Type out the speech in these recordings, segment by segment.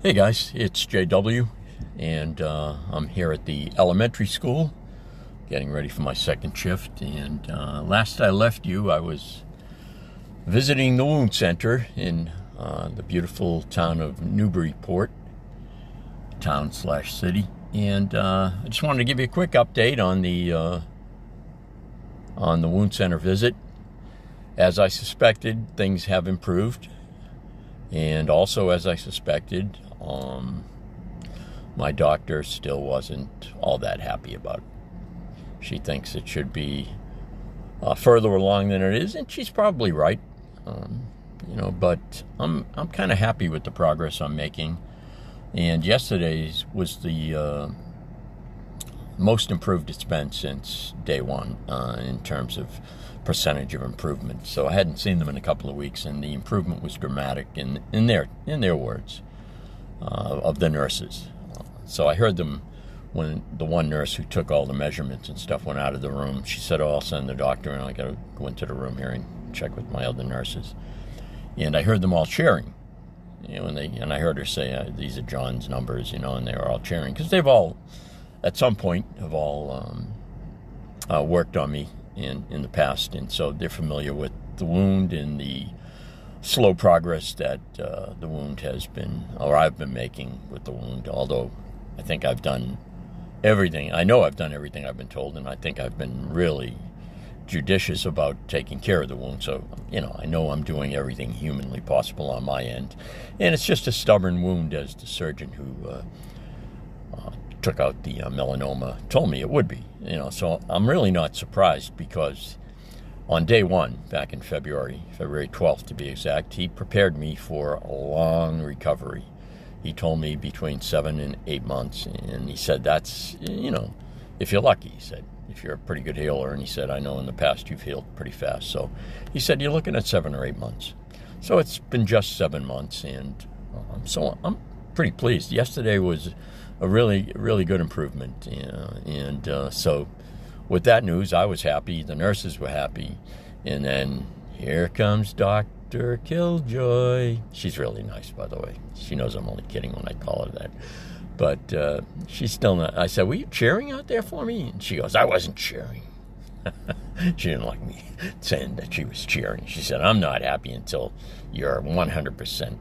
Hey guys, it's JW, and I'm here at the elementary school getting ready for my second shift. And last I left you, I was visiting the wound center in the beautiful town of Newburyport, town/city. And I just wanted to give you a quick update on the wound center visit. As I suspected, things have improved. And also, as I suspected, my doctor still wasn't all that happy about it. She thinks it should be further along than it is, and she's probably right. But I'm kind of happy with the progress I'm making. And yesterday's was the most improved it's been since day one in terms of percentage of improvement. So I hadn't seen them in a couple of weeks, and the improvement was dramatic in their words of the nurses. So I heard them when the one nurse who took all the measurements and stuff went out of the room. She said, "Oh, I'll send the doctor, and I got to go into the room here and check with my other nurses." And I heard them all cheering, and I heard her say, "These are John's numbers," and they were all cheering because they've all, at some point, have all worked on me in the past, and so they're familiar with the wound and the slow progress that the wound has been, or I've been making with the wound. Although I think I've done everything. I know I've done everything I've been told, and I think I've been really judicious about taking care of the wound. So, I know I'm doing everything humanly possible on my end. And it's just a stubborn wound, as the surgeon who took out the melanoma told me it would be. So I'm really not surprised, because on day one, back in February 12th to be exact, he prepared me for a long recovery. He told me between 7 and 8 months, and he said that's, if you're lucky, he said, if you're a pretty good healer. And he said, I know in the past you've healed pretty fast. So he said, you're looking at 7 or 8 months. So it's been just 7 months, and so I'm pretty pleased. Yesterday was a really, really good improvement. So with that news, I was happy. The nurses were happy. And then here comes Dr. Killjoy. She's really nice, by the way. She knows I'm only kidding when I call her that. But she's still not. I said, were you cheering out there for me? And she goes, I wasn't cheering. She didn't like me saying that she was cheering. She said, I'm not happy until you're 100%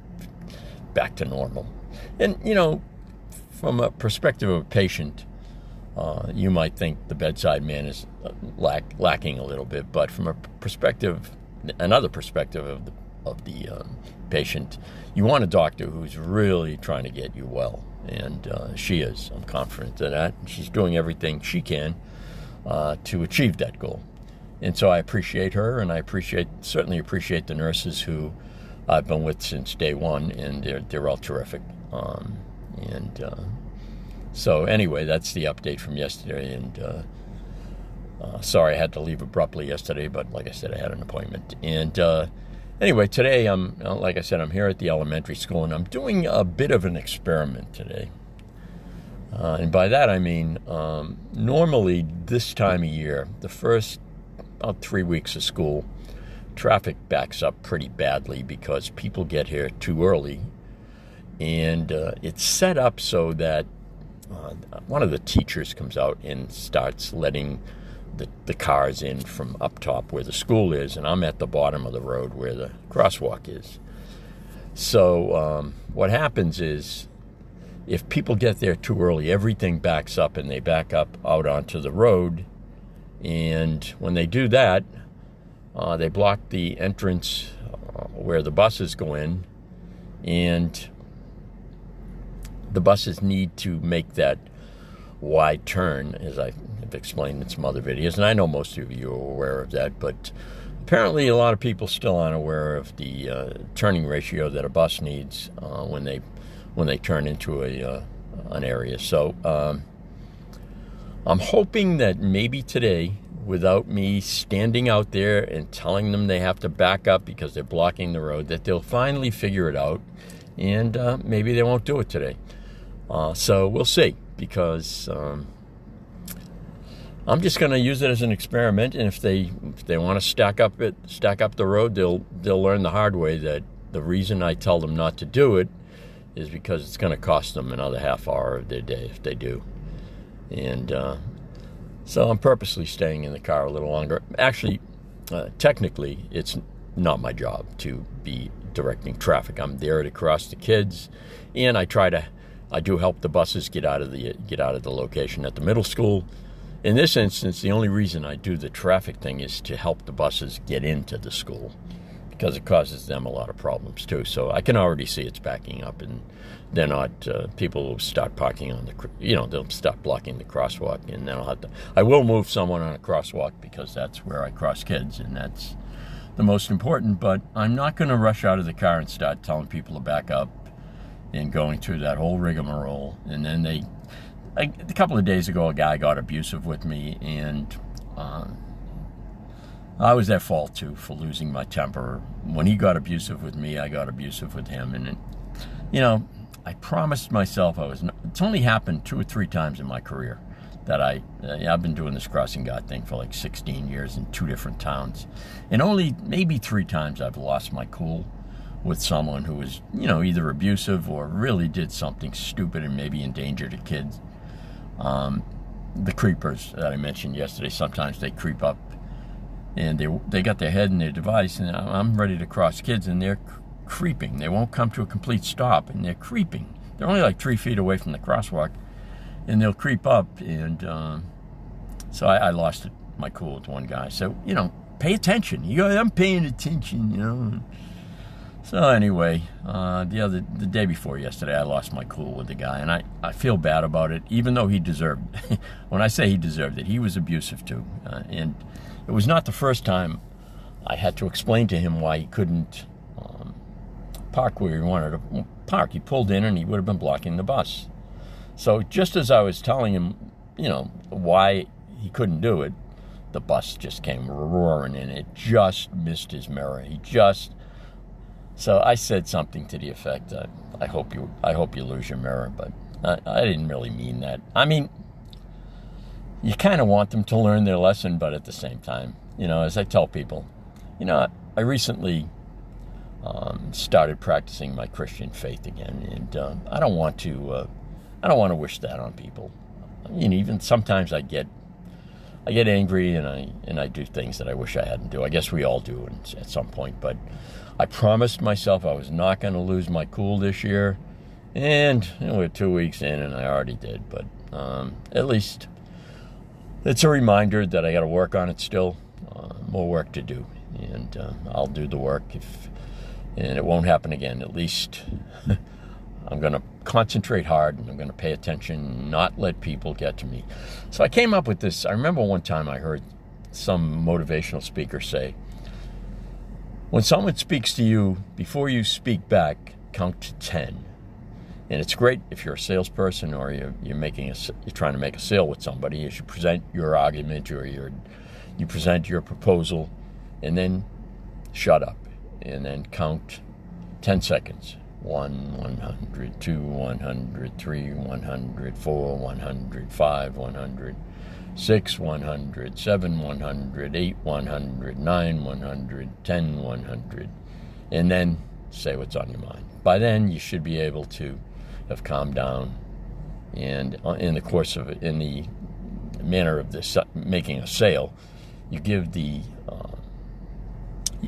back to normal. And, from a perspective of a patient, you might think the bedside man is lacking a little bit, but from another perspective of the patient, you want a doctor who's really trying to get you well, and she is. I'm confident of that. She's doing everything she can to achieve that goal, and so I appreciate her, and I certainly appreciate the nurses who I've been with since day one, and they're all terrific. So anyway, that's the update from yesterday, and sorry I had to leave abruptly yesterday, but like I said, I had an appointment. And anyway, today like I said, I'm here at the elementary school, and I'm doing a bit of an experiment today. And by that I mean, normally this time of year, the first about 3 weeks of school, traffic backs up pretty badly because people get here too early. And it's set up so that one of the teachers comes out and starts letting the cars in from up top where the school is, and I'm at the bottom of the road where the crosswalk is. So what happens is, if people get there too early, everything backs up, and they back up out onto the road. And when they do that, they block the entrance where the buses go in, and the buses need to make that wide turn, as I have explained in some other videos, and I know most of you are aware of that, but apparently a lot of people still aren't aware of the turning ratio that a bus needs when they turn into an area. So I'm hoping that maybe today, without me standing out there and telling them they have to back up because they're blocking the road, that they'll finally figure it out, and maybe they won't do it today. So we'll see, because I'm just going to use it as an experiment, and if they want to stack up the road, they'll learn the hard way that the reason I tell them not to do it is because it's going to cost them another half hour of their day if they do. And so I'm purposely staying in the car a little longer. Actually, technically, it's not my job to be directing traffic. I'm there to cross the kids, and I do help the buses get out of the location at the middle school. In this instance, the only reason I do the traffic thing is to help the buses get into the school, because it causes them a lot of problems too. So I can already see it's backing up, and they're not, people will start parking on they'll start blocking the crosswalk, and then I will move someone on a crosswalk because that's where I cross kids, and that's the most important. But I'm not going to rush out of the car and start telling people to back up and going through that whole rigmarole. And then a couple of days ago, a guy got abusive with me, and I was at fault too for losing my temper. When he got abusive with me, I got abusive with him. And I promised myself it's only happened 2 or 3 times in my career that I've been doing this crossing guard thing for like 16 years in 2 different towns. And only maybe 3 times I've lost my cool with someone who was, either abusive or really did something stupid and maybe endangered a kid. The creepers that I mentioned yesterday, sometimes they creep up and they got their head in their device, and I'm ready to cross kids, and they're creeping. They won't come to a complete stop, and they're creeping. They're only like 3 feet away from the crosswalk, and they'll creep up. And so I lost my cool with one guy. So, pay attention. I'm paying attention, So anyway, the day before yesterday, I lost my cool with the guy, and I feel bad about it, even though he deserved it. When I say he deserved it, he was abusive too. And it was not the first time I had to explain to him why he couldn't park where he wanted to park. He pulled in, and he would have been blocking the bus. So just as I was telling him, why he couldn't do it, the bus just came roaring in. It just missed his mirror. So I said something to the effect, I hope you lose your mirror, but I didn't really mean that. I mean, you kind of want them to learn their lesson, but at the same time, as I tell people, I recently started practicing my Christian faith again, and I don't want to wish that on people. Even sometimes I get angry, and I do things that I wish I hadn't do. I guess we all do at some point, but I promised myself I was not going to lose my cool this year, and we're 2 weeks in, and I already did. But at least it's a reminder that I got to work on it still. More work to do, and I'll do the work and it won't happen again. At least I'm going to concentrate hard, and I'm going to pay attention, not let people get to me. So I came up with this. I remember one time I heard some motivational speaker say, when someone speaks to you, before you speak back, count to 10. And it's great if you're a salesperson or you're trying to make a sale with somebody. You should present your argument or you present your proposal, and then shut up, and then count 10 seconds. 1, 100, 2, 100, 3, 100, 4, 100, 5, 100, 6, 100, 7, 100, 8, 100, 9, 100, 10, 100, and then say what's on your mind. By then, you should be able to have calmed down, and in the manner of this making a sale, you give the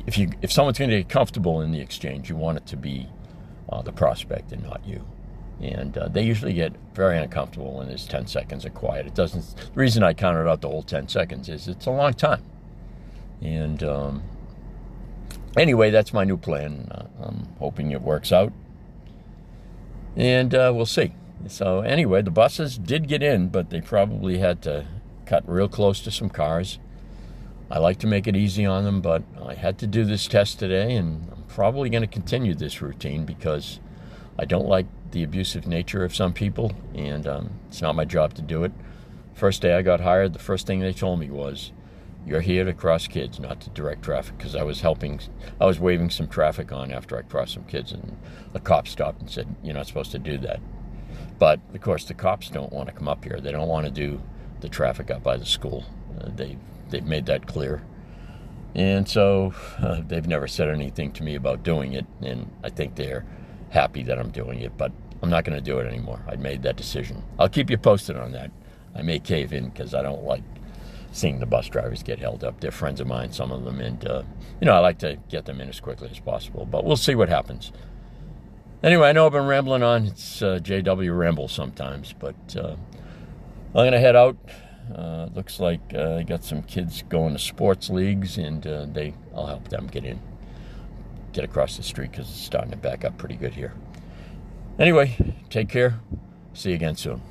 if someone's going to get comfortable in the exchange, you want it to be the prospect and not you. And they usually get very uncomfortable when there's 10 seconds of quiet. The reason I counted out the whole 10 seconds is it's a long time. And anyway, that's my new plan. I'm hoping it works out. And we'll see. So anyway, the buses did get in, but they probably had to cut real close to some cars. I like to make it easy on them, but I had to do this test today, and I'm probably going to continue this routine because I don't like the abusive nature of some people, and it's not my job to do it. First day I got hired, the first thing they told me was, you're here to cross kids, not to direct traffic, because I was waving some traffic on after I crossed some kids, and a cop stopped and said, you're not supposed to do that. But, of course, the cops don't want to come up here. They don't want to do the traffic up by the school. They've made that clear. And so they've never said anything to me about doing it, and I think they're happy that I'm doing it, but I'm not going to do it anymore. I made that decision. I'll keep you posted on that. I may cave in because I don't like seeing the bus drivers get held up. They're friends of mine, some of them, and I like to get them in as quickly as possible, but we'll see what happens. Anyway, I know I've been rambling on. It's JW Ramble sometimes, but I'm going to head out. Looks like I got some kids going to sports leagues, and I'll help them get across the street because it's starting to back up pretty good here. Anyway, take care. See you again soon.